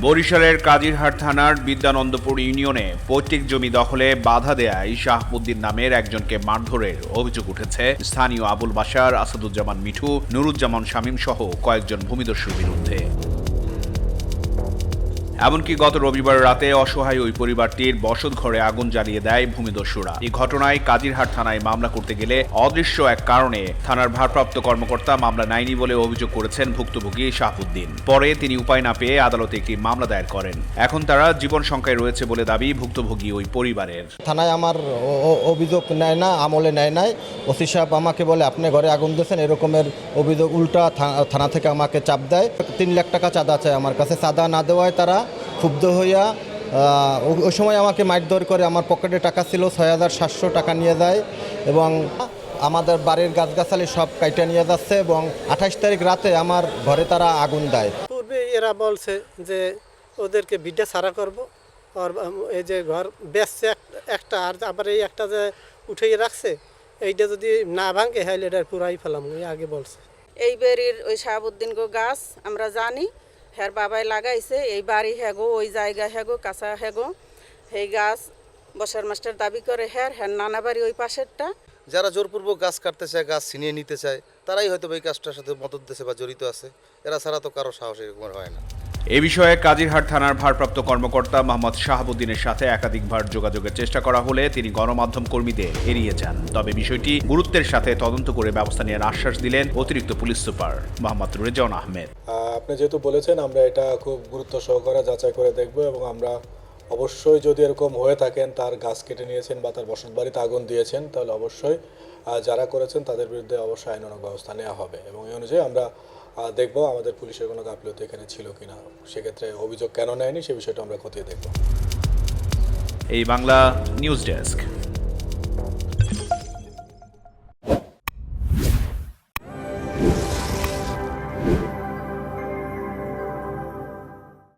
বরিশালের কাজিরহাট থানার বিদ্যানন্দপুর ইউনিয়নে পৈতৃক জমি দখলে বাধা দেয়ায় শাহাবুদ্দিন নামের একজনকে মারধরের অভিযোগ উঠেছে স্থানীয় আবুল বাশার, আসাদুজ্জামান মিঠু, নুরুজ্জামান শামীম সহ কয়েকজন ভূমিদস্যুর বিরুদ্ধে। এমনকি গত রবিবার রাতে অসহায় ওই পরিবারটির বসতঘরে আগুন জ্বালিয়ে দেয় ভূমিদস্যুরা। এই ঘটনায় কাজিরহাট থানায় মামলা করতে গেলে অদৃশ্য এক কারণে থানার ভারপ্রাপ্ত কর্মকর্তা মামলা নেয়নি বলে অভিযোগ করেছেন ভুক্তভোগী শাহাবুদ্দিন। পরে তিনি উপায় না পেয়ে আদালতে একটি মামলা দায়ের করেন। এখন তারা জীবন সংখ্যায় রয়েছে বলে দাবি ভুক্তভোগী ওই পরিবারের। থানায় আমার অভিযোগ নেয় না, আমলে নেয় নাই। ওসি সাহেব আমাকে বলে আপনি ঘরে আগুন দিয়েছেন, এরকমের অভিযোগ উল্টা থানা থেকে আমাকে চাপ দেয়। 3 লাখ টাকা চাঁদা চায় আমার কাছে। চাঁদা না দেওয়ায় তারা ক্ষুব্ধ হইয়া ওই সময় আমাকে মারধর করে। আমার পকেটে টাকা ছিল 6,700 টাকা নিয়ে যায় এবং আমাদের বাড়ির গাছগাছালি সব কাইটা নিয়ে যাচ্ছে এবং 28 তারিখ রাতে আমার ঘরে তারা আগুন দেয়। পূর্বে এরা বলছে যে ওদেরকে বিডা ছাড়া করবো, আর এই যে ঘর বেচছে একটা, আর আবার এই একটা যে উঠিয়ে রাখছে, এইটা যদি না ভাঙে হাইলে এটা পুরাই ফেলাম আগে বলছে। এই বাড়ির ওই শাহাবুদ্দিন গো গাছ আমরা জানি, হ্যার বাবাই লাগাইছে। এই বাড়ি হ্যাগো, ওই জায়গা হ্যাগো, কাঁচা হ্যাগো। এই গাছ বসার মাস্টার দাবি করে হ্যার নানা বাড়ি ওই পাশেরটা। যারা জোরপূর্বক গাছ কাটতে চায়, গাছ ছিনিয়ে নিতে চায়, তারাই হয়তো এই কাজটার সাথে মদত দিয়েছে বা জড়িত আছে। এরা ছাড়া তো কারো সাহস এরকম হয় না। এ বিষয়ে কাজিরহাট থানার ভারপ্রাপ্ত কর্মকর্তা মোহাম্মদ শাহাবুদ্দিনের সাথে একাধিকবার যোগাযোগের চেষ্টা করা হলে তিনি গণমাধ্যম কর্মীদের এড়িয়ে যান। তবে বিষয়টি গুরুত্বের সাথে তদন্ত করে ব্যবস্থা নেওয়ার আশ্বাস দিলেন অতিরিক্ত পুলিশ সুপার মোহাম্মদ রেজাউন আহমেদ। আপনি যেহেতু বলেছেন, আমরা এটা খুব গুরুত্ব সহকারে যাচাই করে দেখব এবং আমরা অবশ্যই যদি এরকম হয়ে থাকেন, তার গাছ কেটে নিয়েছেন বা তার বসতবাড়িতে আগুন দিয়েছেন, তাহলে অবশ্যই যারা করেছেন তাদের বিরুদ্ধে অবশ্যই আইনানুগ ব্যবস্থা নেওয়া হবে এবং এই অনুযায়ী আমরা দেখব আমাদের পুলিশের কোনো গাফিলতি এখানে ছিল কিনা। সেক্ষেত্রে অভিযোগ কেন নেয়নি সে বিষয়টা আমরা খতিয়ে দেখব। এই বাংলা নিউজ ডেস্ক।